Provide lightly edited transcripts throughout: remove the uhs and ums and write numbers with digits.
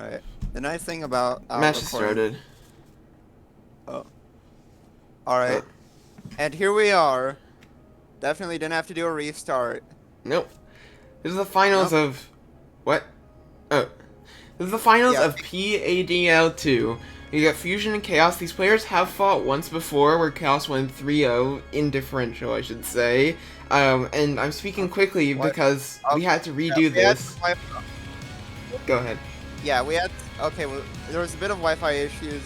Alright. The nice thing about Match has recording. started. Oh. Uh, Alright. And here we are. Definitely didn't have to do a restart. nope. This is the finals Nope. of... What? Oh. This is the finals Yeah. of PADL2. You got Fusion and Chaos. These players have fought once before, where Chaos won 3-0, in differential, I should say. And I'm speaking quickly What? because we had to Yeah, redo we had this. Wi-Fi. Go ahead. Yeah, we had. Okay, well, there was a bit of Wi-Fi issues.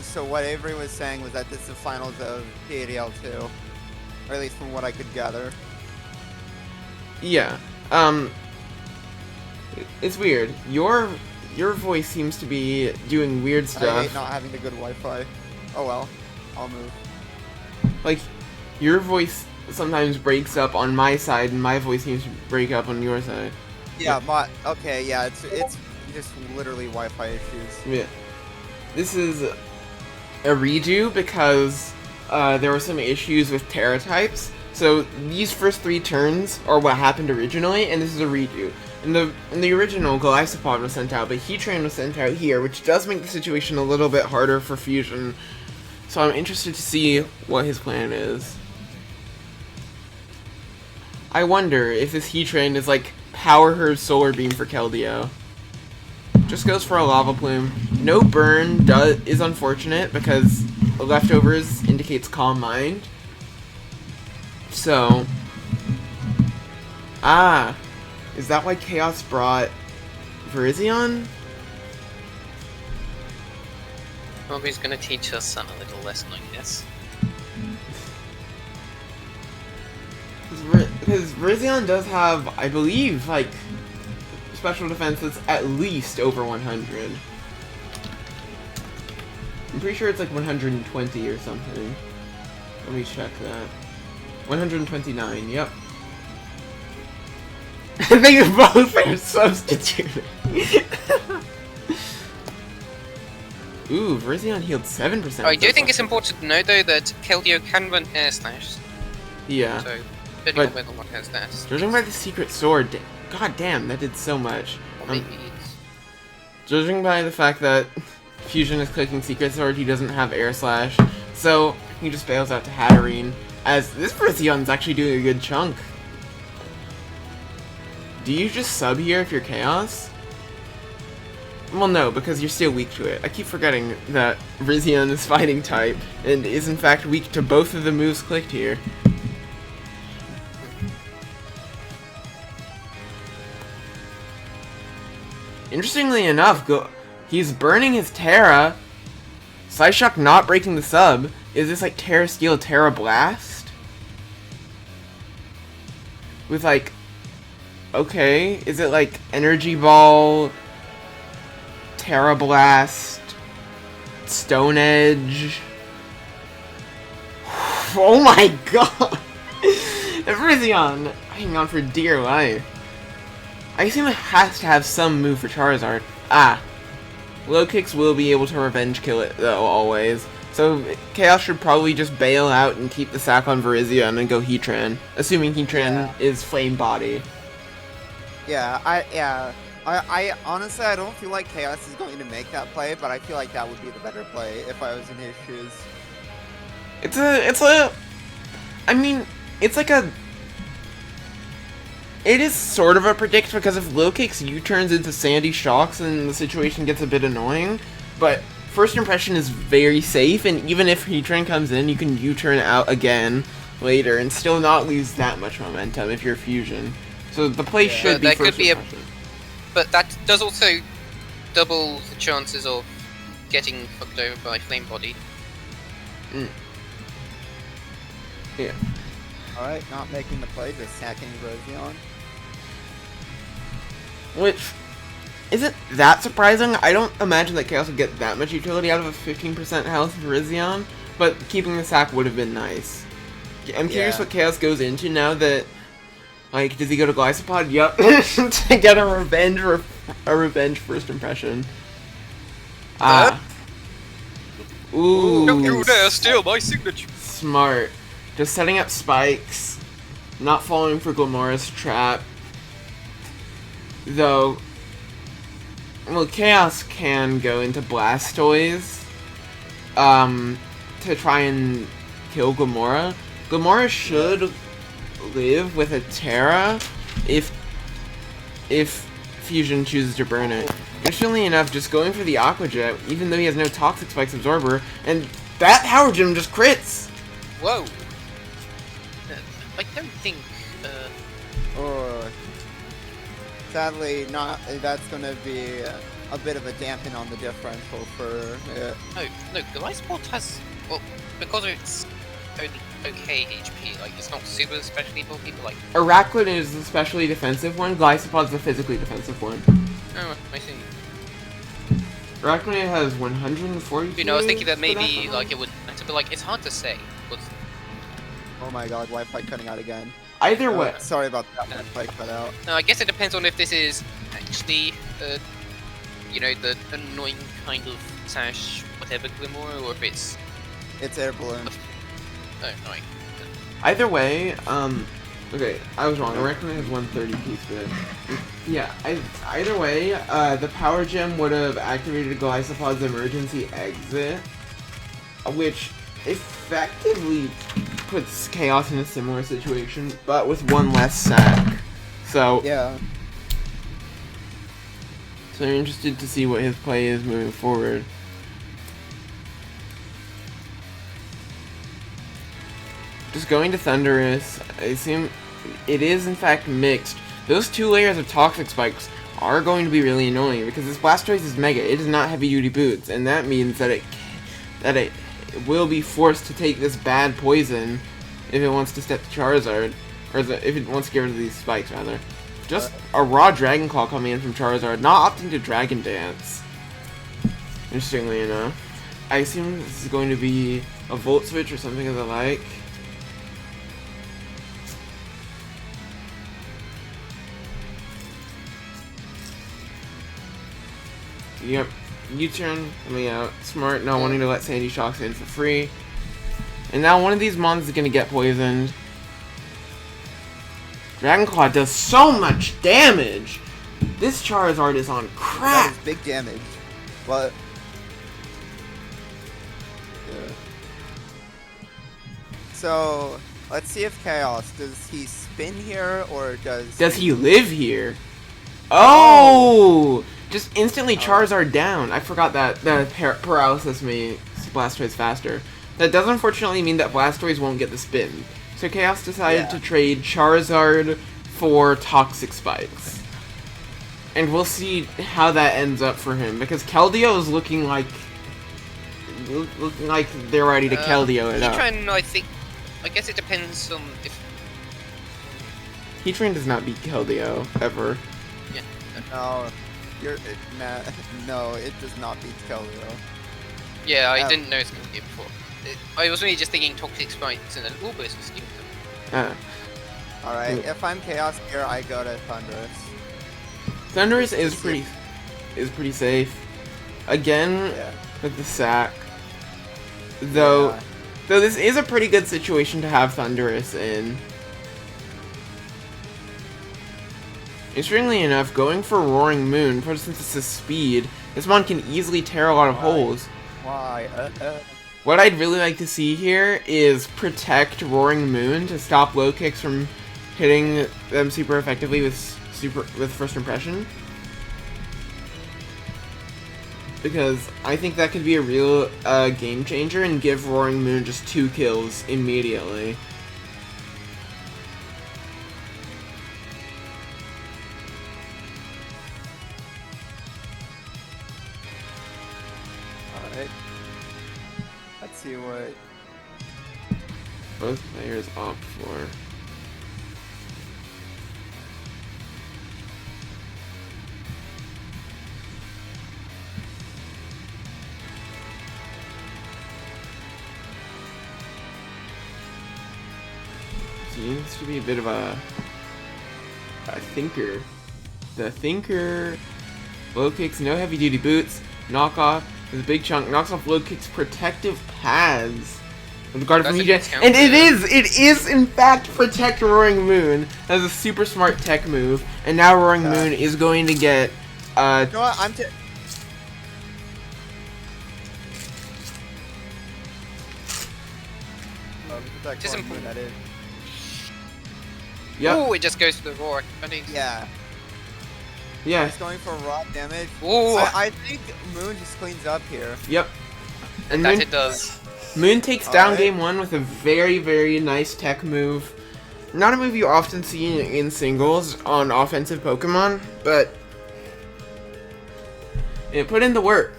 So what Avery was saying was that this is the finals of PADL2, or at least from what I could gather. Yeah. It's weird. Your voice seems to be doing weird I stuff. hate not having the good Wi-Fi. Oh well, I'll move. Like, your voice sometimes breaks up on my side, and my voice seems to break up on your side. Yeah, okay, yeah, it's just literally Wi-Fi issues. Yeah. This is a redo because there were some issues with Terra types. So these first 3 turns are what happened originally, and this is a redo. In the original, Glycopod was sent out, but Heatran was sent out here, which does make the situation a little bit harder for Fusion. So I'm interested to see what his plan is. I wonder if this Heatran is like Power Herb Solar Beam for Keldeo. Just goes for a Lava Plume. No burn is unfortunate because leftovers indicates Calm Mind. So, is that why Chaos brought Virizion? Well, he's gonna teach us a little lesson, I guess. Because Virizion does have, I believe, like, special defense that's at least over 100. I'm pretty sure it's like 120 or something. Let me check that. 129, yep. They both are substituted. Ooh, Virizion healed 7%. I do think it's important to note, though, that Keldeo can run Air Slash. Yeah. So, depending on whether one has that. Judging by the secret sword, god damn, that did so much. Or maybe it's... Judging by the fact that Fusion is clicking secret sword, he doesn't have Air Slash, so he just bails out to Hatterene. As this Virizzion's actually doing a good chunk. Do you just sub here if you're Chaos? Well, no, because you're still weak to it. I keep forgetting that Virizion is fighting type, and is in fact weak to both of the moves clicked here. Interestingly enough, he's burning his Terra. Psyshock not breaking the sub. Is this like Terra Steel, Terra Blast? With like... Okay, is it like Energy Ball, Terra Blast, Stone Edge? Oh my god! Virizion hanging on for dear life. I assume it has to have some move for Charizard. Low kicks will be able to revenge kill it though, always. So Chaos should probably just bail out and keep the sack on Virizion and go Heatran, assuming Heatran is Flame Body. Yeah, I honestly, I don't feel like Chaos is going to make that play, but I feel like that would be the better play if I was in his shoes. It is sort of a predict, because if low kicks U-turns into Sandy Shocks, then the situation gets a bit annoying, but first impression is very safe, and even if Heatran comes in, you can U-turn out again later and still not lose that much momentum if you're Fusion. So the play should be first impression. But that does also double the chances of getting fucked over by Flame Body. Yeah. Alright, not making the play, just sacking Virizion. Which isn't that surprising. I don't imagine that Chaos would get that much utility out of a 15% health Virizion, but keeping the sack would have been nice. I'm curious what Chaos goes into now that, like, does he go to Glycopod? Yup. To get a revenge first impression. Ooh. Don't you dare steal my signature! Smart. Just setting up spikes, not falling for Glamora's trap. Though, well, Chaos can go into Blastoise, to try and kill Gamora. Gamora should live with a Terra if Fusion chooses to burn it. Interestingly enough, just going for the Aqua Jet, even though he has no Toxic Spikes Absorber, and that Power Gem just crits! Whoa! I don't think, Or sadly, not. That's gonna be a bit of a dampen on the differential for. No, Glysport has, well, because it's only okay HP, like, it's not super especially for people like... Araquanid is the specially defensive one, Glycopod's the physically defensive one. Oh, I see. Araquanid has 140. You know, I was thinking that maybe, like, it would matter, but, like, it's hard to say. Oh my god, Wi-Fi cutting out again. Either way. Sorry about that. Wi-Fi cut out. No, I guess it depends on if this is actually, you know, the annoying kind of sash, whatever Glimmer, or if it's... It's air balloon. Oh, annoying. Either way, okay, I was wrong. Araquanid has 130 piece, but yeah, either way, the Power Gem would have activated Glycopod's emergency exit, which effectively puts Chaos in a similar situation, but with one less sack. So Yeah. So I'm interested to see what his play is moving forward. Just going to Thundurus, I assume it is in fact mixed. Those 2 layers of Toxic Spikes are going to be really annoying because this Blastoise is Mega. It does not have heavy duty boots, and that means that it will be forced to take this bad poison if it wants to step to Charizard, or if it wants to get rid of these spikes rather. Just a raw Dragon Claw coming in from Charizard, not opting to Dragon Dance. Interestingly enough, I assume this is going to be a Volt Switch or something of the like. Yep, U-turn coming out. Smart, not wanting to let Sandy Shocks in for free. And now one of these mons is going to get poisoned. Dragon Claw does so much damage! This Charizard is on crack! That is big damage. But... yeah. So, let's see if Chaos, does he spin here, or does he live here? Oh! Just instantly Charizard down. I forgot that paralysis makes Blastoise faster. That does unfortunately mean that Blastoise won't get the spin. So Chaos decided to trade Charizard for Toxic Spikes. And we'll see how that ends up for him, because Keldeo is looking like they're ready to Keldeo it up. Heatran, I guess it depends on if... Heatran does not beat Keldeo, ever. Yeah. No, no, it does not beat Keldeo. Yeah, I didn't know it's going to be before. I was really just thinking Toxic Spikes and then Bulbous was stupid. Alright, if I'm Chaos here, I go to Thundurus. Thundurus is pretty safe. Again, with the sack. Though this is a pretty good situation to have Thundurus in. Interestingly enough, going for Roaring Moon, photosynthesis speed, this mon can easily tear a lot of holes. Why? What I'd really like to see here is protect Roaring Moon to stop low kicks from hitting them super effectively with First Impression. Because I think that could be a real game changer and give Roaring Moon just 2 kills immediately. Alright. Let's see what both players opt for. Seems to be a bit of a thinker. The thinker, low kicks, no heavy duty boots, knockoff, there's a big chunk, knocks off low kicks, protective pads. With guard from EJ. And it is in fact protect Roaring Moon. That's a super smart tech move. And now Roaring Moon is going to get You know what? That Just corn moon, that is. Yep. Oh, it just goes to the roar. I think. Yeah. Yeah. He's going for raw damage. Ooh. I think Moon just cleans up here. Yep. And That Moon, it does. Moon takes down Alright. game 1 with a very, very nice tech move. Not a move you often see in singles on offensive Pokemon, but it put in the work.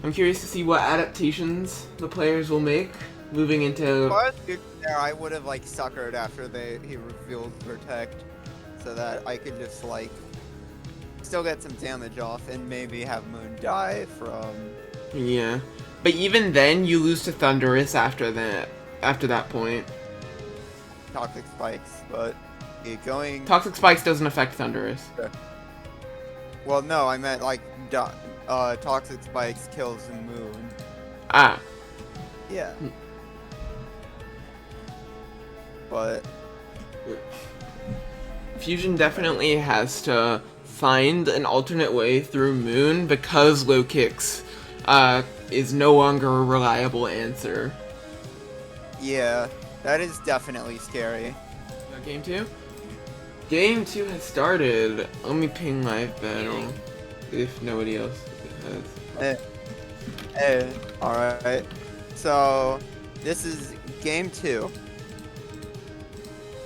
I'm curious to see what adaptations the players will make moving into. But there, I would have like suckered after he revealed Protect, so that I could just like still get some damage off and maybe have Moon die from. Yeah, but even then, you lose to Thundurus after that. After that point, Toxic Spikes, but going. Toxic Spikes doesn't affect Thundurus. Well, no, I meant like Toxic Spikes kills the Moon. Ah, Yeah. But Fusion definitely has to find an alternate way through Moon because low kicks is no longer a reliable answer. yeah, that is definitely scary. Game 2? Game 2 has started. Let me ping live battle if nobody else has. Alright. So, this is game 2.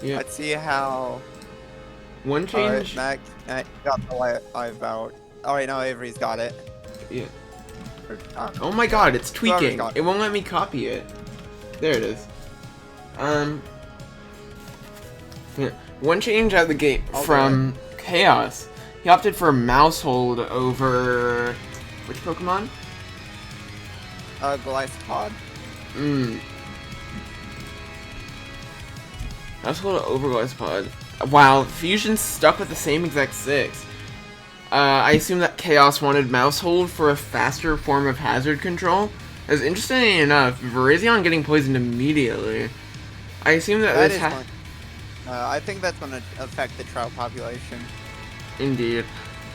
Yeah. Let's see how. One change. Alright, Mac got the live out. Alright, now Avery's got it. Yeah. Or, Oh my god, it's Whoever's tweaking. got It won't let me copy it. There it is. Yeah. One change out of the gate Okay. from Chaos. He opted for Mouse Hold over which Pokemon? Glyphod. Mouse Hold over Glyphod. Wow, Fusion's stuck with the same exact 6. I assume that Chaos wanted Mouse Hold for a faster form of hazard control. As interestingly enough, Virizion getting poisoned immediately. I assume that, That this is one. I think that's going to affect the trout population. Indeed.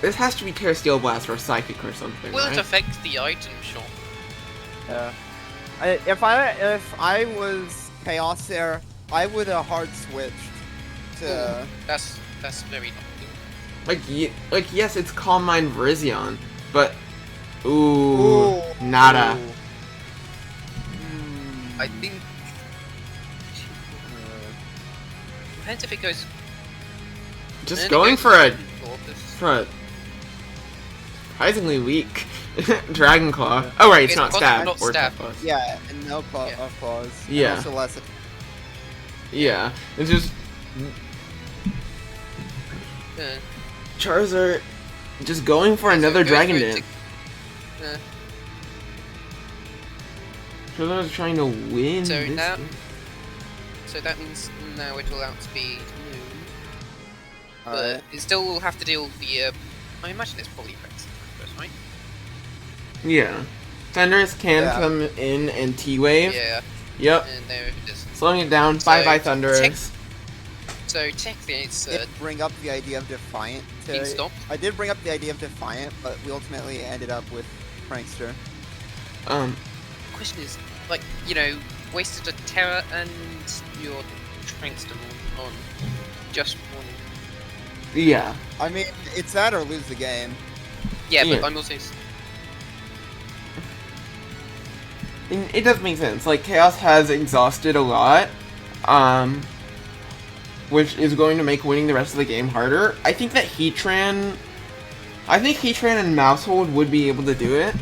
This has to be Terra Steel Blast or Psychic or something, Will it right? affect the item shop? If I was Chaos there, I would have hard switched to. Ooh, that's very not good. Like yes, it's Calm Mind Virizion, but ooh, nada. I think. Depends if it goes. Just and going it goes for a Tortoise. surprisingly weak Dragon Claw. Oh right, it's It's not possible stab not or stab. Tough Claws. Yeah, and no Yeah. claws. And Yeah. also less. Yeah, it's just Uh, Charizard just going for so another it goes Dragon for it Dance. to- Charizard's trying to win So this now- game. So that means now it will outspeed Moon, but Alright. it still will have to deal with the. I imagine it's probably affects first, right? Yeah. Thundurus can Yeah. come in and T-Wave. Yeah, Yep. and there it is. Slowing it down. So, Bye-bye Thundurus. So technically, it's Did bring up the idea of Defiant. being stopped. I did bring up the idea of Defiant, but we ultimately ended up with Prankster. Question is, like, you know, wasted a Terra and your Trankster on just one. Yeah. I mean, it's that or lose the game. Yeah, Yeah. but I'm also. And it does make sense. Like, Chaos has exhausted a lot, which is going to make winning the rest of the game harder. I think that Heatran and Mousehold would be able to do it.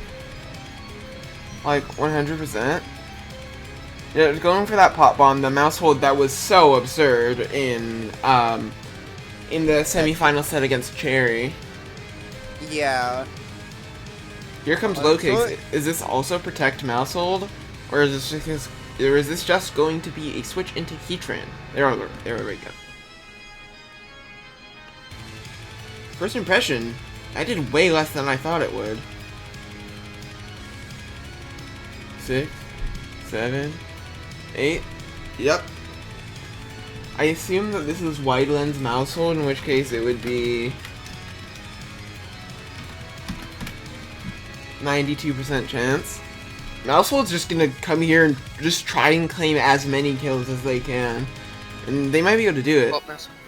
Like, 100%. Yeah, going for that Pop Bomb, the Mousehold that was so absurd in the semifinal set against Cherry. Yeah. Here comes So Locase. Is this also Protect Mousehold? Or is this just going to be a switch into Heatran? There we go. First impression, I did way less than I thought it would. 6, 7, 8. Yep. I assume that this is Wide Lens Mousehold, in which case it would be 92% chance. Mousehold's just gonna come here and just try and claim as many kills as they can. And they might be able to do it.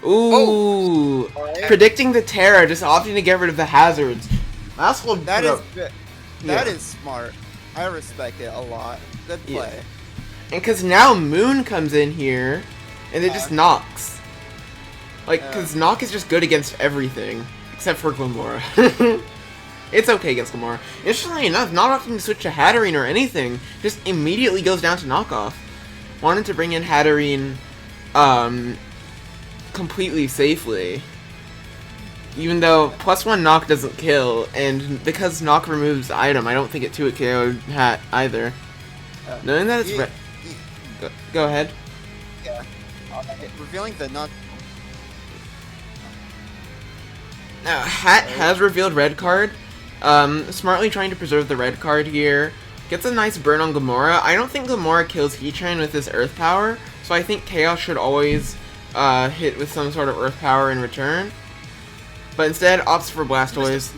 Ooh! Alright. Predicting the Terra, just opting to get rid of the hazards. Mousehold That put is up- good. Yeah. That is smart. I respect it a lot. Good Yeah. play. And because now Moon comes in here, and it just knocks. Like, because knock is just good against everything, except for Glamora. It's okay against Glamora. Interestingly enough, not opting to switch to Hatterene or anything, just immediately goes down to knockoff. Wanted to bring in Hatterene, completely safely. Even though +1 knock doesn't kill, and because knock removes item, I don't think it 2-hit KO'd Hat either. Knowing that it's go ahead. Yeah. Revealing the knock. Now, Hat has revealed red card. Smartly trying to preserve the red card here. Gets a nice burn on Gamora. I don't think Gamora kills Heatran with his Earth Power, so I think Chaos should always hit with some sort of Earth Power in return. But instead, opts for Blastoise.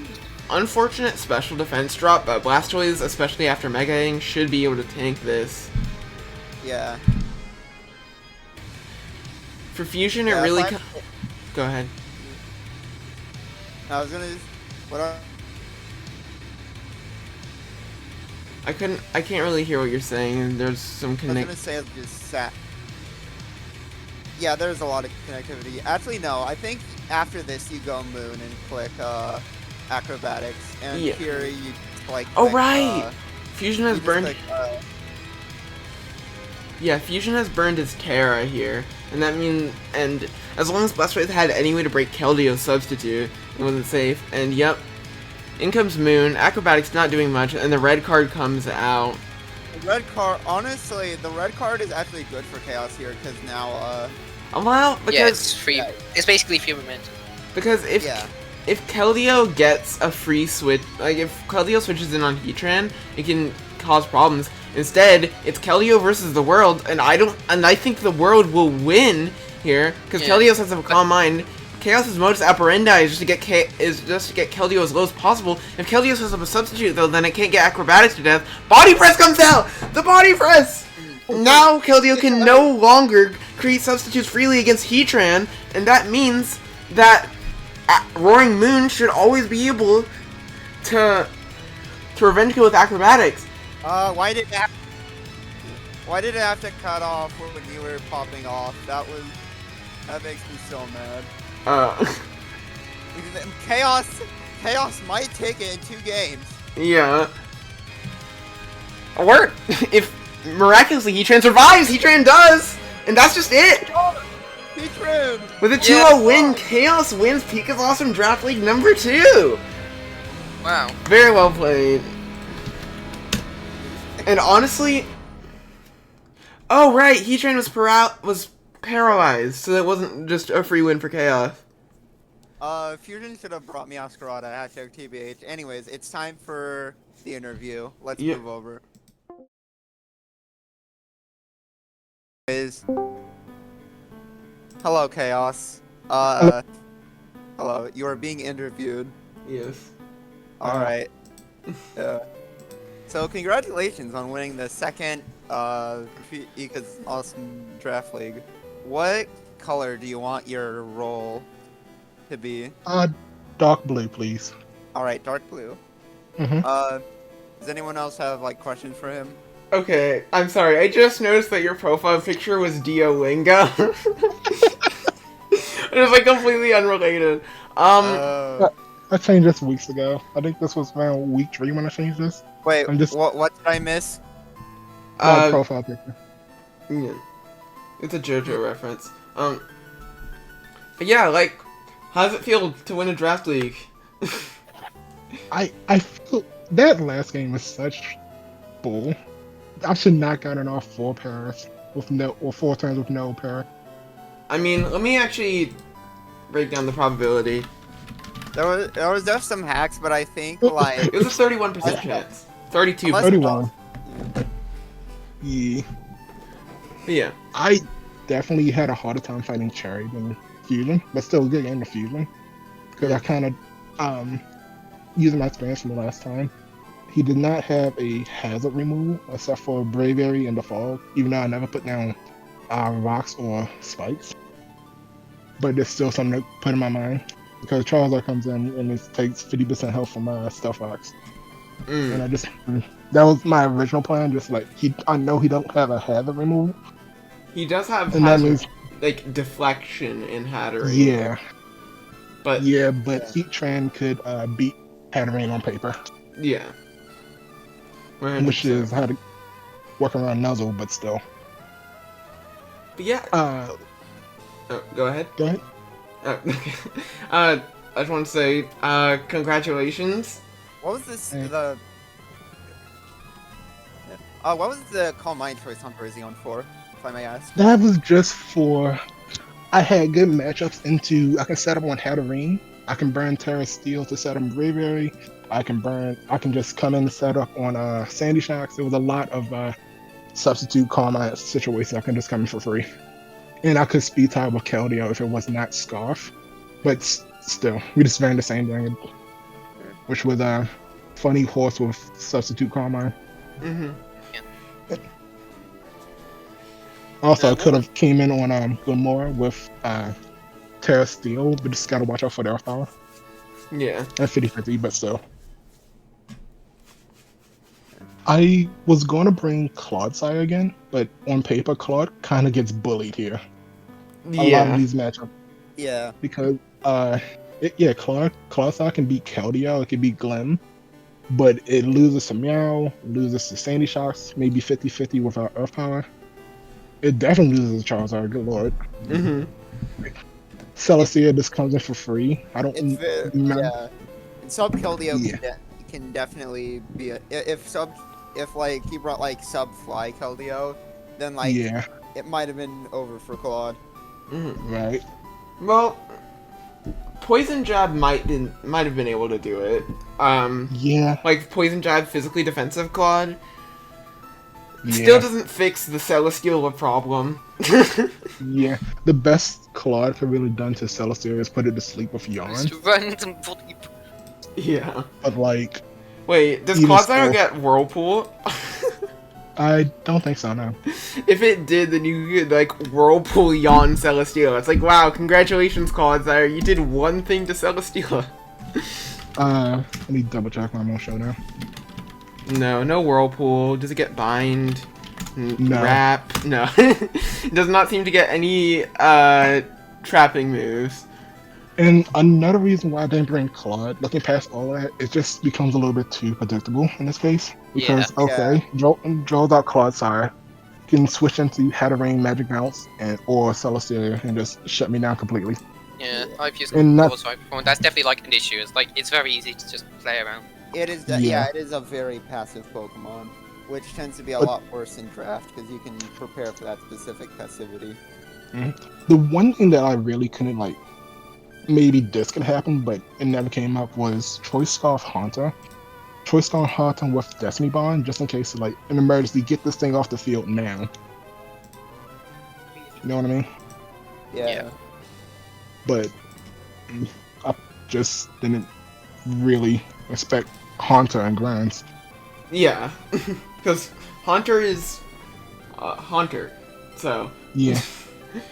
Unfortunate special defense drop, but Blastoise, especially after Megaing, should be able to tank this. Yeah. For Fusion, it Yeah, really... if I- Go ahead. I was gonna. What are? I can't really hear what you're saying. There's some I was connect... gonna say it's just sat. Yeah, there's a lot of connectivity. Actually, no. I think after this you go Moon and click Acrobatics, and Yeah. here you like. Oh, click, right! Fusion you has just burned... click, Yeah, Fusion has burned its Terra here, and that means, and as long as Blastoise had any way to break Keldeo's substitute, it wasn't safe, and yep, in comes Moon, Acrobatics not doing much, and the red card comes out. the red card. Honestly, the red card is actually good for Chaos here because now. Well, because, Yeah, it's free. Yeah. It's basically free momentum. because if Yeah. if Keldeo gets a free switch, like if Keldeo switches in on Heatran, it can cause problems. Instead, it's Keldeo versus the world, and I think the world will win here because Yeah. Keldeo has a calm mind. Chaos's modus operandi is just to get Keldeo as low as possible. If Keldeo has a substitute though, then it can't get Acrobatics to death. Body press comes out. The body press. Now Keldeo can no longer create substitutes freely against Heatran, and that means that Roaring Moon should always be able to revenge kill with Acrobatics. Why did it have to cut off when you were popping off? That makes me so mad. Chaos might take it in 2 games. Yeah. Or if miraculously Heatran survives, Heatran does, and that's just it. Heatran! With a 2-0 win, Chaos wins Pika's Awesome Draft League number 2. Wow. Very well played. And honestly, oh right, Heatran was paralyzed, so that wasn't just a free win for Chaos. Fusion should have brought me Oscarada, #TBH. Anyways, it's time for the interview. Let's Yep. move over. Hello, Chaos. Hello, you are being interviewed. Yes. Alright. So, congratulations on winning the second Pika's Awesome Draft League. What color do you want your role to be? Dark blue, please. Alright, dark blue. Mhm. Does anyone else have, like, questions for him? Okay, I'm sorry. I just noticed that your profile picture was Diolinga. It was like completely unrelated. Uh, I changed this weeks ago. I think this was around week 3 when I changed this. wait, I'm just- what did I miss? My profile picture. Yeah. It's a JoJo reference. But yeah, like, how does it feel to win a draft league? I feel that last game was such bull. I should not gotten off 4 pairs with no, or 4 turns with no pair. I mean, let me actually break down the probability. There was just some hacks, but I think, like... It was a 31% chance. 32. Unless- 31. Yeah. But yeah. I definitely had a harder time fighting Cherry than Fusion, but still a good game to Fusion. Because I kind of, using my experience from the last time, he did not have a hazard removal except for Bravery and the Fog, even though I never put down rocks or spikes. But there's still something to put in my mind because Charizard comes in and it takes 50% health from my Stealth Rocks. And I just that was my original plan. Just like I know he don't have a hazard removal. He does have And that hazard, means like deflection in Hatterene. yeah, but Heat Tran could beat Hatterene on paper, yeah, which is how to work around Nuzzle, but still. But yeah. Oh, go ahead. Go ahead. Okay. I just want to say, congratulations. What was this? Hey. What was the Call Mind choice on Brazion for, if I may ask? That was just for. I had good matchups into. I can set up on Hatterene. I can burn Terra Steel to set up Bravery. I can just come in and set up on Sandy Shocks. There was a lot of substitute Call Mind situations. I can just come in for free. And I could speed tie with Keldeo if it was not Scarf. But still, we just ran the same thing. Which was a funny horse with substitute Call Mind. Mm-hmm. Also, I could have came in on Glimora with Terra Steel, but just gotta watch out for their power. Yeah. At 50-50, but still. I was going to bring Clodsire again, but on paper, Claude kind of gets bullied here. A lot of these matchups. Yeah. Because, Clodsire can beat Keldeo, it can beat Glim, but it loses to Meow, loses to Sandy Shocks, maybe 50-50 without Earth Power. It definitely loses to Charizard, good lord. Mm-hmm. Celestia just comes in for free. I don't remember. Yeah. And Sub Keldeo can definitely be if like he brought like Sub Fly Keldeo, then like it might have been over for Claude. Mm-hmm. Right. Well, Poison Jab might have been able to do it. Like Poison Jab physically defensive Claude. Still doesn't fix the Celestial problem. Yeah, the best Claude could really done to Celestia is put it to sleep with Yawn. Yeah. But like, wait, does Clodsire get Whirlpool? I don't think so. No. If it did, then you could like Whirlpool Yawn Celesteela. It's like, wow, congratulations, Clodsire, you did one thing to Celesteela. Let me double check my own show now. No Whirlpool. Does it get Bind? No. Wrap? No. It does not seem to get any trapping moves. And another reason why I didn't bring Claude, looking past all that, it just becomes a little bit too predictable in this case. Because, draws out Clodsire, can switch into Hatterene, Magic Bounce, or Celestia and just shut me down completely. Yeah, I've used Clodsire before, and that's definitely like an issue. It's like, it's very easy to just play around. It is, it is a very passive Pokemon, which tends to be a lot worse in draft, because you can prepare for that specific passivity. The one thing that I really couldn't, like, maybe this could happen, but it never came up, was Choice Scarf Haunter. Choice Scarf Haunter with Destiny Bond, just in case, like, an emergency, get this thing off the field now. You know what I mean? Yeah. But I just didn't really respect Haunter and Grinds. Yeah, because Haunter is Haunter, so yeah.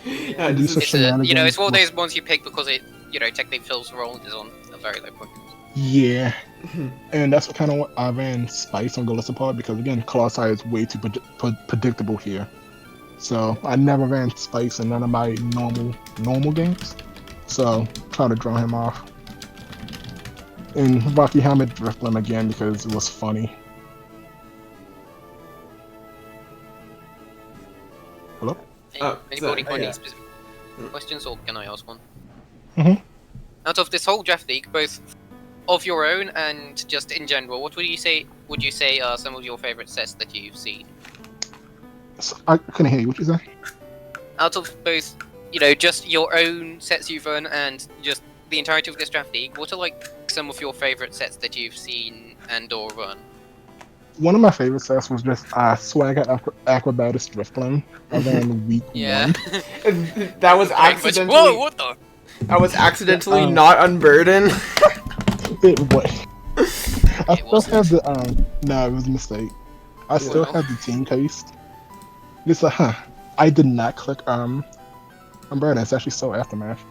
It's one of those ones you pick because it, technically fills the role and is on a very low point. Yeah, and that's kind of what I ran Spice on Golisopod because again, Colossi is way too predictable here. So I never ran Spice in none of my normal games. So try to draw him off. And Rocky Helmet drifted him again because it was funny. Hello? Anybody got any specific questions, or can I ask one? Mm-hmm. Out of this whole draft league, both of your own and just in general, what would you say are some of your favorite sets that you've seen? So, I couldn't hear you. What you say? Out of both, just your own sets you've run and just the entirety of this draft league, what are like some of your favorite sets that you've seen and or run? One of my favorite sets was just Swagger Acrobatus Drifblim. I ran week 1. That was accidentally. Whoa! What the? I was accidentally not unburdened. It was. I It still wasn't. have the no, it was a mistake. I still Well. have the team taste. It's like, I did not click Umbrella. It's actually so aftermath.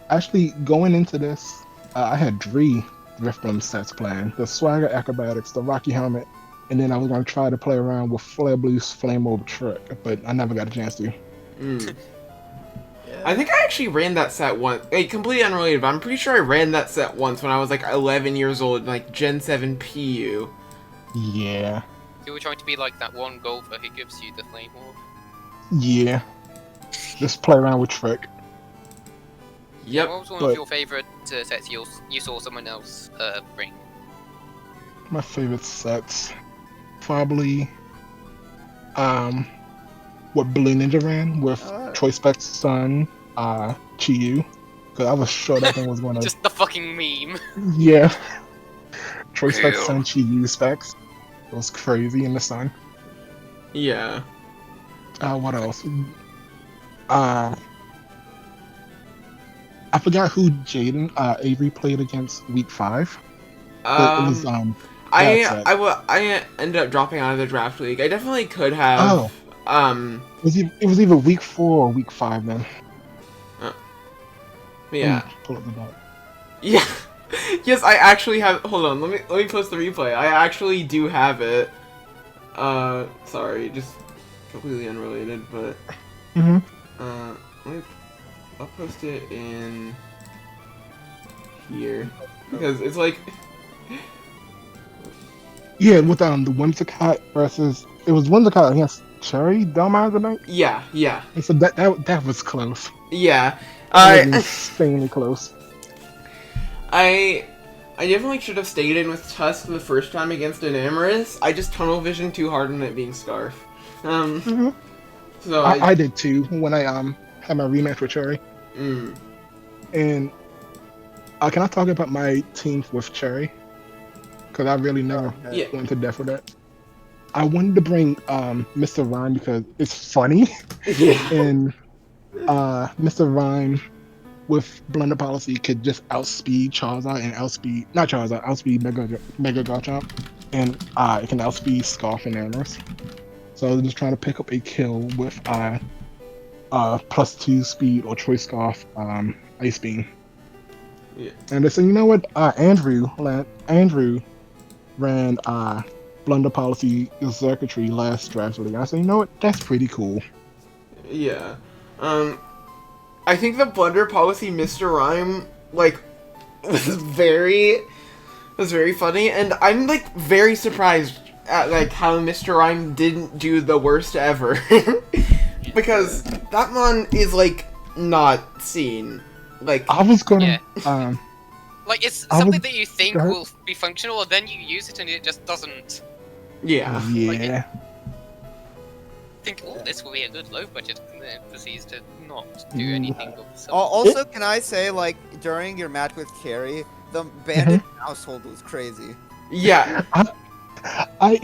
Actually, going into this, I had three Riftbloom sets planned: the Swagger Acrobatics, the Rocky Helmet, and then I was gonna try to play around with Flare Blue's Flame Over Trick, but I never got a chance to. Mm. Yeah. I think I actually ran that set once. Like, completely unrelated, but I'm pretty sure I ran that set once when I was like 11 years old, in, like Gen 7 PU. Yeah, You were trying to be like that one golfer who gives you the flame orb. yeah. Just play around with Trick. Yep. What was one But- of your favourite sets you saw someone else bring? My favorite sets, probably, what Blue Ninja ran with Choice Specs Sun, Chiyu, because I was sure that thing was gonna. Just the fucking meme. Yeah. Choice Specs Ew. Sun, Chiyu specs. It was crazy in the sun. Yeah. What else? I forgot who Jaden Avery played against week 5. But it was I ended up dropping out of the draft league. I definitely could have. It was either week 4 or week 5 then. Yeah. Pull up the dot. Yeah. Yes, I actually have. Hold on. Let me post the replay. I actually do have it. Sorry, just completely unrelated, but I'll post it in here because it's like. Yeah, with the Whimsicott versus it was Whimsicott against Cherry Delmar, I think. Yeah. And so that was close. Yeah. That was insanely close. I definitely should have stayed in with Tusk the first time against Enamorous. I just tunnel visioned too hard on it being Scarf. So I did too when I had my rematch with Cherry. And can I talk about my team with Cherry? Because I really never went to death with that. I wanted to bring Mr. Rhyme because it's funny. Yeah. And Mr. Rhyme with Blunder Policy could just outspeed Charizard and outspeed Mega Garchomp. And it can outspeed Scarf and Amorous. So I was just trying to pick up a kill with +2 speed or Choice Scarf Ice Beam. Yeah. And they said, you know what? Andrew ran Blunder Policy Circuitry last draft league. I said, you know what? That's pretty cool. Yeah. I think the Blunder Policy Mr. Rhyme, like, was very funny, and I'm, like, very surprised at, like, how Mr. Rhyme didn't do the worst ever. Because that mon is, like, not seen. Like, I was gonna, like, it's something that you think will be functional, and then you use it and it just doesn't. yeah. Yeah. Think, oh, this will be a good low budget, and then it proceeds to not do anything of substance. Also, can I say, like, during your match with Cherry, the bandit household was crazy. Yeah. I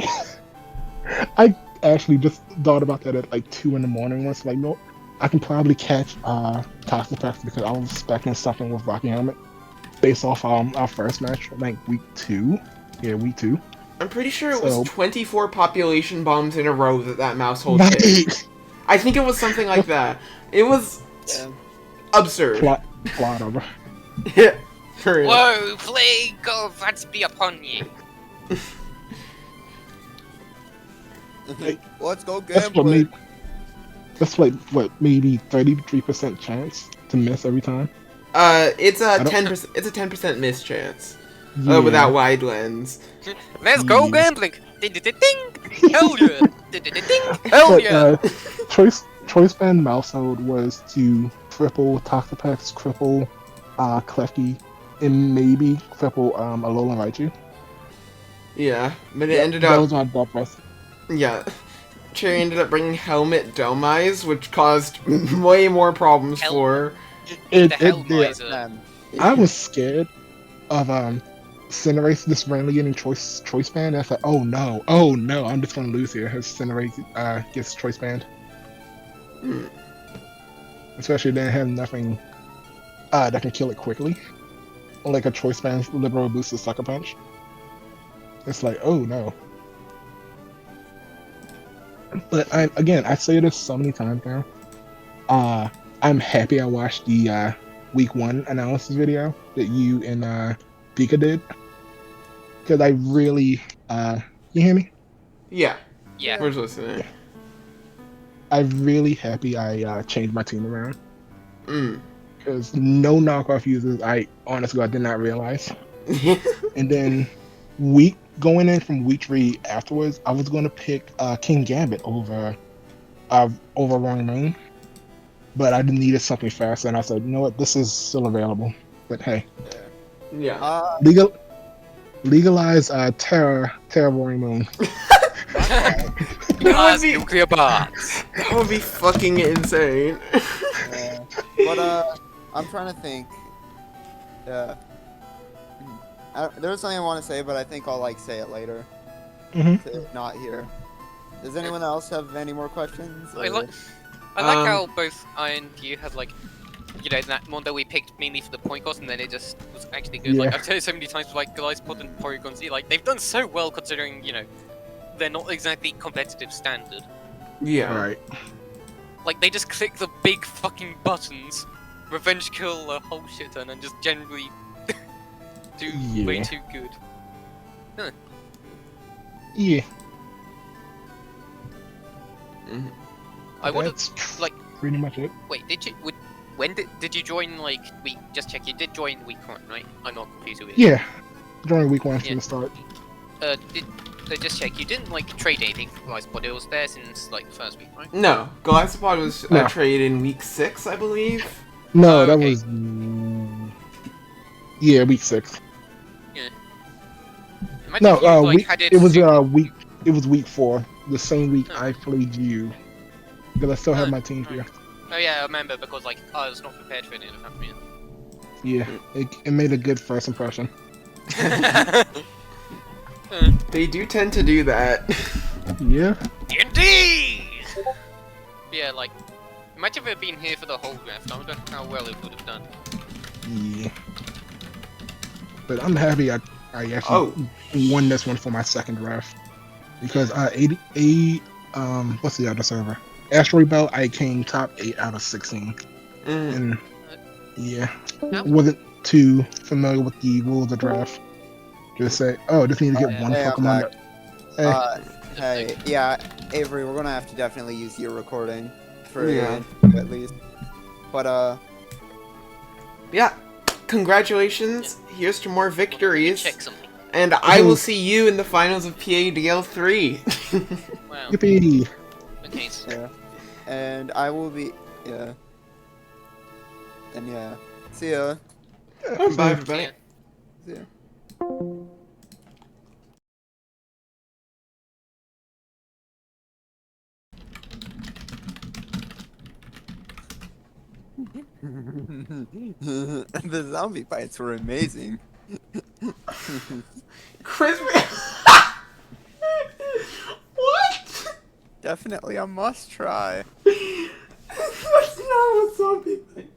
actually just thought about that at like 2 in the morning once. Like, no, I can probably catch Toxapex because I was expecting something with Rocky Helmet based off our first match, like week 2. Yeah, week 2. I'm pretty sure it was 24 population bombs in a row that mouse hole hit. Right. I think it was something like that. It was absurd. Plot over. Yeah. For real. Whoa, plague of Vance be upon ye. Let's go That's gambling. what maybe 33% chance to miss every time. It's a 10%. It's a 10% miss chance. Yeah. Without wide lens. Let's go gambling. Ding ding ding ding. Hell yeah. Ding ding ding ding. Hell But, yeah. choice band mousehold was to cripple Toxapex, cripple Klefki, and maybe cripple Alolan Raichu. Yeah, but it ended up. That was my thought process. Yeah. Cherry ended up bringing Helmet Domize, which caused way more problems for. The It Hellmiser. Man. I was scared of Cinderace just randomly getting choice band. I thought, oh no, I'm just gonna lose here as Cinderace gets choice band. Especially they have nothing that can kill it quickly, like a choice band liberal boost to Sucker Punch. It's like, oh no. But I say this so many times now. I'm happy I watched the week 1 analysis video that you and Pika did, because I really you hear me? Yeah, Yeah. we're just listening. Yeah. I'm really happy I changed my team around, because no knockoff users I honestly I did not realize. And then going in from week 3 afterwards, I was going to pick King Gambit over Roaring Moon, but I needed something faster, and I said, you know what, this is still available. But hey, Yeah. legalize Terra Roaring Moon. Guys, nuclear bombs. That would be fucking insane. But I'm trying to think. There's something I want to say, but I think I'll like say it later. Not here. Does anyone else have any more questions? I like how both I and you had like, you know, that one that we picked mainly for the point cost, and then it just was actually good. Yeah. Like I've said it so many times, like Glyspod and Porygon Z, like they've done so well considering, you know, they're not exactly competitive standard. Yeah. Right. Like they just click the big fucking buttons, revenge kill a whole shit ton, and just generally do way too good. Huh. Yeah. I would That's have like. pretty much it. Wait, when did you join? Like, just check. You did join week 1, right? I'm not confused with it. Yeah. During week 1 from Yeah. the start. Just check. You didn't like trade anything for Glyspod. It was there since like the first week, right? No, Glycopod was No. traded in week 6, I believe. No, that okay. was week 6. Imagine No, if you, like, week. had It was super- week. It was week 4, the same week Huh. I played you, because I still have my team here. Oh yeah, I remember because like I was not prepared for it. Yeah, it made a good first impression. They do tend to do that. Yeah. Indeed. Yeah, like imagine if it had been here for the whole draft. I wonder how well it would have done. Yeah. But I'm happy I actually won this one for my second draft, because what's the other server? Asteroid Belt, I came top 8 out of 16, and yeah, wasn't too familiar with the rules of the draft. Just say, just need to get one Hey, I'm Pokemon. back. Hey, yeah, Avery, we're gonna have to definitely use your recording for Yeah. at least. But Yeah. Congratulations. Here's to more victories. Check something. And I will see you in the finals of PADL 3. Wow. Yippee! Okay. So yeah, and I will be and yeah, see ya. Bye, everybody. yeah. See ya. The zombie fights were amazing. Crispy. What? Definitely a must try. That's not a zombie thing.